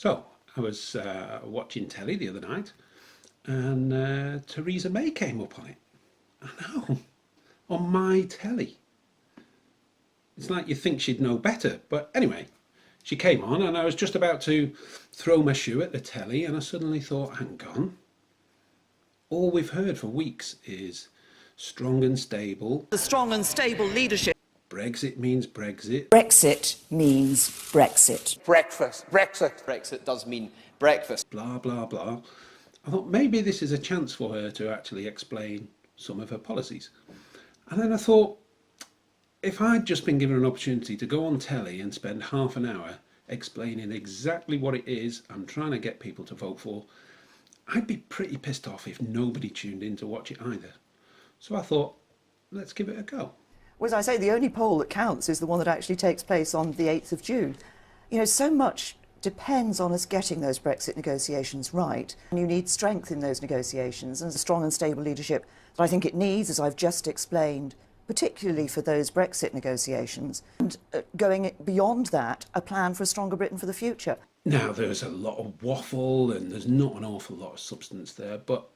So I was watching telly the other night, and Theresa May came up on it. I know, on my telly. It's like you think she'd know better. But anyway, she came on, and I was just about to throw my shoe at the telly, and I suddenly thought, hang on. All we've heard for weeks is strong and stable. The strong and stable leadership. Brexit means Brexit. Brexit means Brexit. Brexit does mean breakfast. Blah, blah, blah. I thought maybe this is a chance for her to actually explain some of her policies. And then I thought, if I'd just been given an opportunity to go on telly and spend half an hour explaining exactly what it is I'm trying to get people to vote for, I'd be pretty pissed off if nobody tuned in to watch it either. So I thought, let's give it a go. Well, as I say, the only poll that counts is the one that actually takes place on the 8th of June. You know, so much depends on us getting those Brexit negotiations right. And you need strength in those negotiations and a strong and stable leadership that I think it needs, as I've just explained, particularly for those Brexit negotiations. And going beyond that, a plan for a stronger Britain for the future. Now, there's a lot of waffle and there's not an awful lot of substance there, but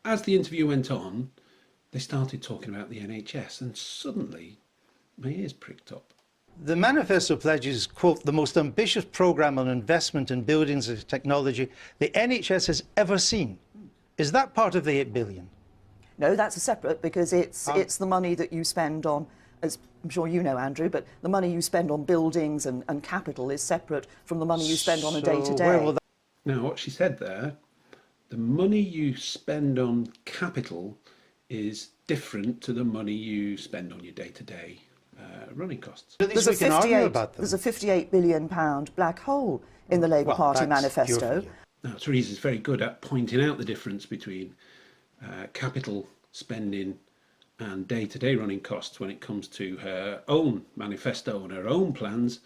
as the interview went on, they started talking about the NHS, and suddenly my ears pricked up. The manifesto pledges, quote, the most ambitious programme on investment in buildings and technology the NHS has ever seen. Is that part of the 8 billion? No, that's a separate, because it's the money that you spend on, as I'm sure you know, Andrew, but the money you spend on buildings and capital is separate from the money you spend on a day-to-day. Now, what she said there, the money you spend on capital is different to the money you spend on your day-to-day running costs. There's a £58 billion black hole in the Labour Party manifesto. Now, Theresa's very good at pointing out the difference between capital spending and day-to-day running costs when it comes to her own manifesto and her own plans,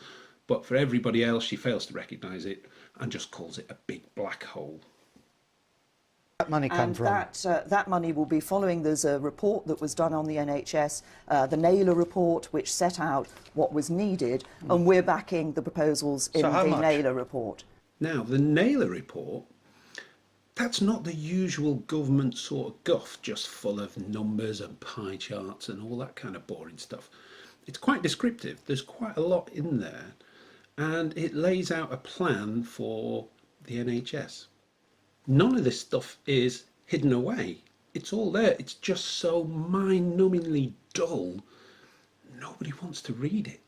but for everybody else she fails to recognise it and just calls it a big black hole. That money come from? That money will be following. There's a report that was done on the NHS, the Naylor Report, which set out what was needed, and we're backing the proposals in the Naylor Report. Now, the Naylor Report, that's not the usual government sort of guff, just full of numbers and pie charts and all that kind of boring stuff. It's quite descriptive. There's quite a lot in there, and it lays out a plan for the NHS. None of this stuff is hidden away. It's all there. It's just so mind-numbingly dull, nobody wants to read it.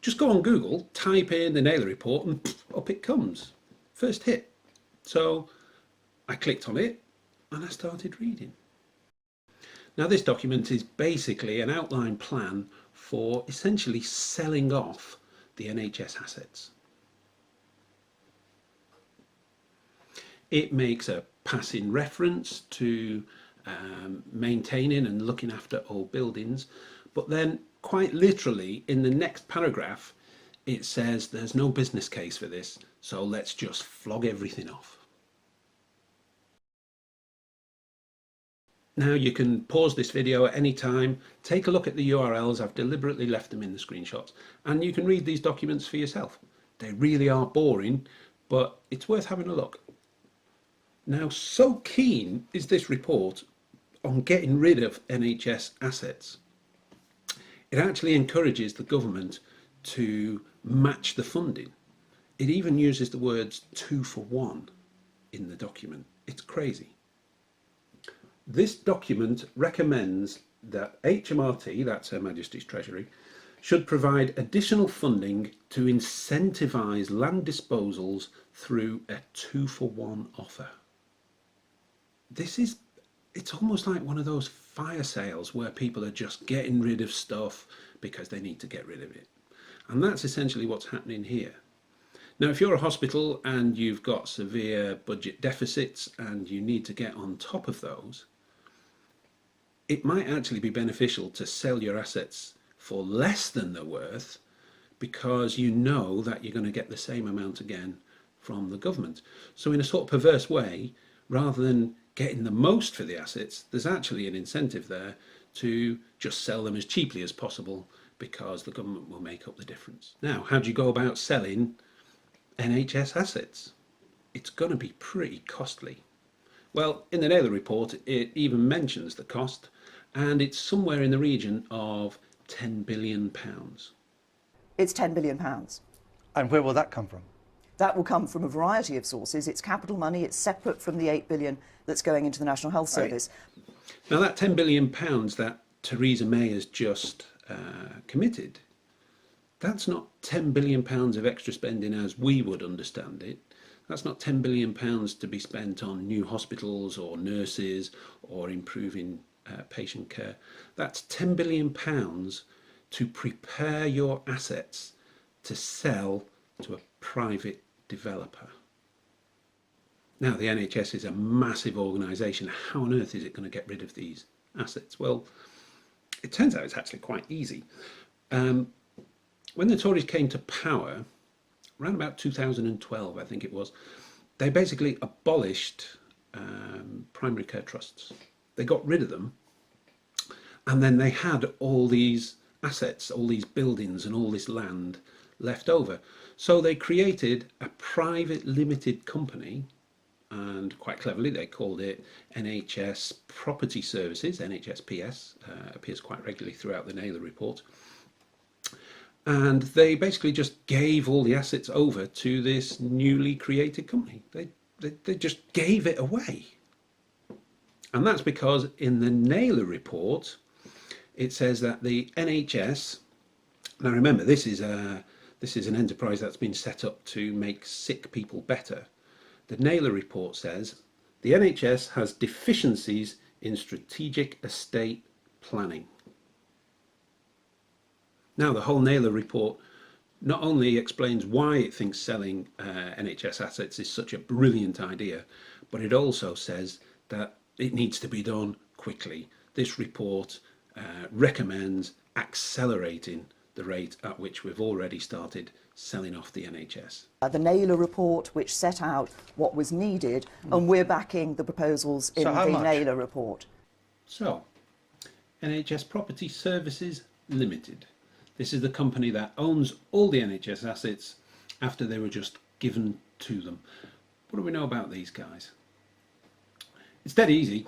Just go on Google, type in the Naylor Report, and pff, up it comes. First hit. So I clicked on it and I started reading. Now, this document is basically an outline plan for essentially selling off the NHS assets. It makes a passing reference to maintaining and looking after old buildings, but then quite literally in the next paragraph it says there's no business case for this, so let's just flog everything off. Now, you can pause this video at any time, take a look at the URLs, I've deliberately left them in the screenshots, and you can read these documents for yourself. They really are boring, but it's worth having a look. Now, so keen is this report on getting rid of NHS assets, it actually encourages the government to match the funding. It even uses the words 2 for 1 in the document. It's crazy. This document recommends that HMRT, that's Her Majesty's Treasury, should provide additional funding to incentivise land disposals through a 2 for 1 offer. It's almost like one of those fire sales where people are just getting rid of stuff because they need to get rid of it. And that's essentially what's happening here. Now, if you're a hospital and you've got severe budget deficits and you need to get on top of those, it might actually be beneficial to sell your assets for less than they're worth, because you know that you're going to get the same amount again from the government. So in a sort of perverse way, rather than getting the most for the assets, there's actually an incentive there to just sell them as cheaply as possible, because the government will make up the difference. Now, how do you go about selling NHS assets. It's going to be pretty costly. Well, in the Naylor report, it even mentions the cost, and it's somewhere in the region of £10 billion. It's £10 billion. And where will that come from? That will come from a variety of sources. It's capital money. It's separate from the £8 billion that's going into the National Health Service. Now, that £10 billion that Theresa May has just committed, that's not £10 billion of extra spending as we would understand it. That's not £10 billion to be spent on new hospitals or nurses or improving patient care. That's £10 billion to prepare your assets to sell to a private developer. Now, the NHS is a massive organisation. How on earth is it going to get rid of these assets? Well, it turns out it's actually quite easy. When the Tories came to power, around about 2012, I think it was, they basically abolished primary care trusts. They got rid of them, and then they had all these assets, all these buildings and all this land left over. So they created a private limited company, and quite cleverly they called it NHS Property Services, NHSPS, appears quite regularly throughout the Naylor report. And they basically just gave all the assets over to this newly created company. They just gave it away. And that's because in the Naylor report, it says that the NHS, now remember, this is an enterprise that's been set up to make sick people better. The Naylor report says the NHS has deficiencies in strategic estate planning. Now, the whole Naylor report not only explains why it thinks selling NHS assets is such a brilliant idea, but it also says that it needs to be done quickly. This report recommends accelerating the rate at which we've already started selling off the NHS. The Naylor report, which set out what was needed, and we're backing the proposals in So how the much? Naylor report. So, NHS Property Services Limited. This is the company that owns all the NHS assets after they were just given to them. What do we know about these guys? It's dead easy.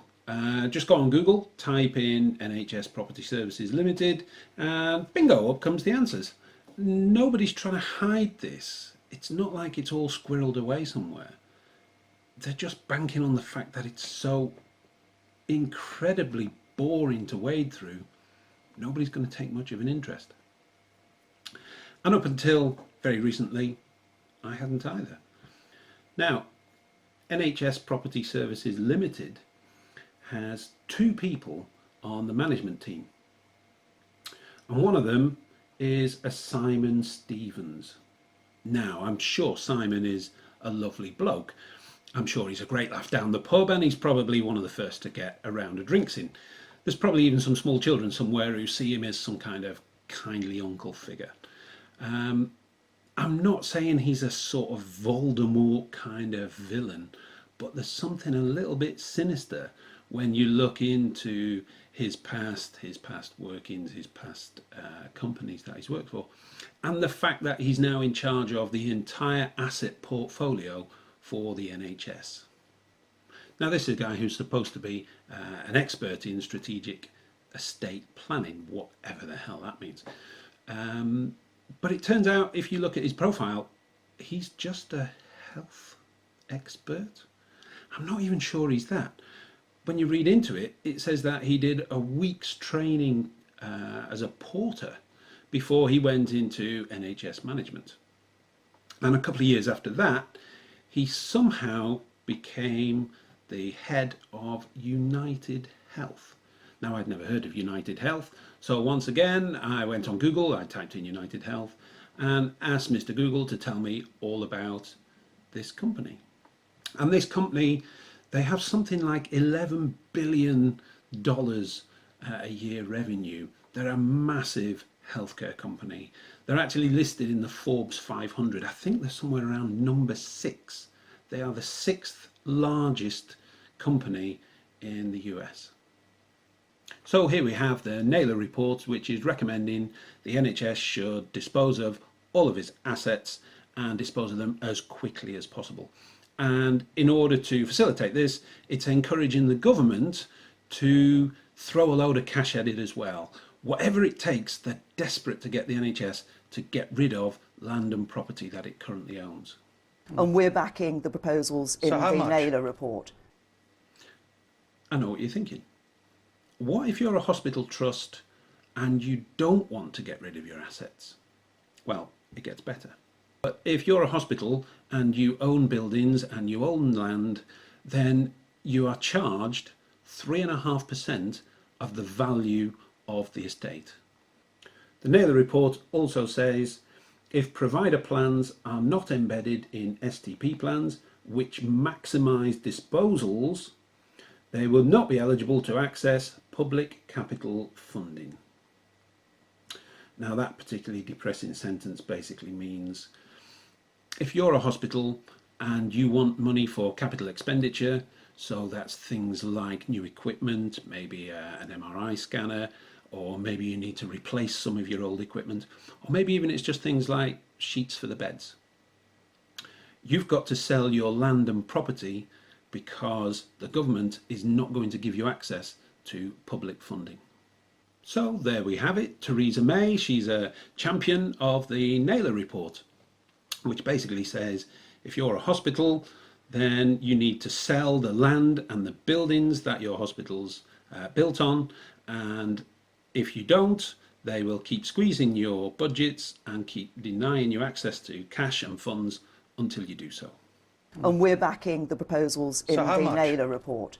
Just go on Google, type in NHS Property Services Limited, and bingo, up comes the answers. Nobody's trying to hide this. It's not like it's all squirreled away somewhere. They're just banking on the fact that it's so incredibly boring to wade through, nobody's going to take much of an interest. And up until very recently, I hadn't either. Now, NHS Property Services Limited has two people on the management team. And one of them is a Simon Stevens. Now, I'm sure Simon is a lovely bloke. I'm sure he's a great laugh down the pub, and he's probably one of the first to get a round of drinks in. There's probably even some small children somewhere who see him as some kind of kindly uncle figure. I'm not saying he's a sort of Voldemort kind of villain, but there's something a little bit sinister when you look into his past workings, his past companies that he's worked for, and the fact that he's now in charge of the entire asset portfolio for the NHS. Now, this is a guy who's supposed to be an expert in strategic estate planning, whatever the hell that means. But it turns out, if you look at his profile, he's just a health expert. I'm not even sure he's that. When you read into it, it says that he did a week's training as a porter before he went into NHS management. And a couple of years after that, he somehow became the head of United Health. Now, I'd never heard of United Health, so once again, I went on Google, I typed in United Health, and asked Mr. Google to tell me all about this company. And this company, they have something like $11 billion a year revenue. They're a massive healthcare company. They're actually listed in the Forbes 500. I think they're somewhere around number 6. They are the 6th largest company in the US. So here we have the Naylor Report, which is recommending the NHS should dispose of all of its assets and dispose of them as quickly as possible. And in order to facilitate this, it's encouraging the government to throw a load of cash at it as well. Whatever it takes, they're desperate to get the NHS to get rid of land and property that it currently owns. And we're backing the proposals in So how the much? Naylor Report. I know what you're thinking. What if you're a hospital trust and you don't want to get rid of your assets? Well, it gets better. But if you're a hospital and you own buildings and you own land, then you are charged 3.5% of the value of the estate. The Naylor Report also says if provider plans are not embedded in STP plans which maximise disposals, they will not be eligible to access public capital funding. Now that particularly depressing sentence basically means if you're a hospital and you want money for capital expenditure, so that's things like new equipment, maybe an MRI scanner, or maybe you need to replace some of your old equipment, or maybe even it's just things like sheets for the beds. You've got to sell your land and property because the government is not going to give you access to public funding. So there we have it. Theresa May, she's a champion of the Naylor Report, which basically says if you're a hospital, then you need to sell the land and the buildings that your hospital's built on, and if you don't, they will keep squeezing your budgets and keep denying you access to cash and funds until you do so. And we're backing the proposals in So how the much? Naylor Report.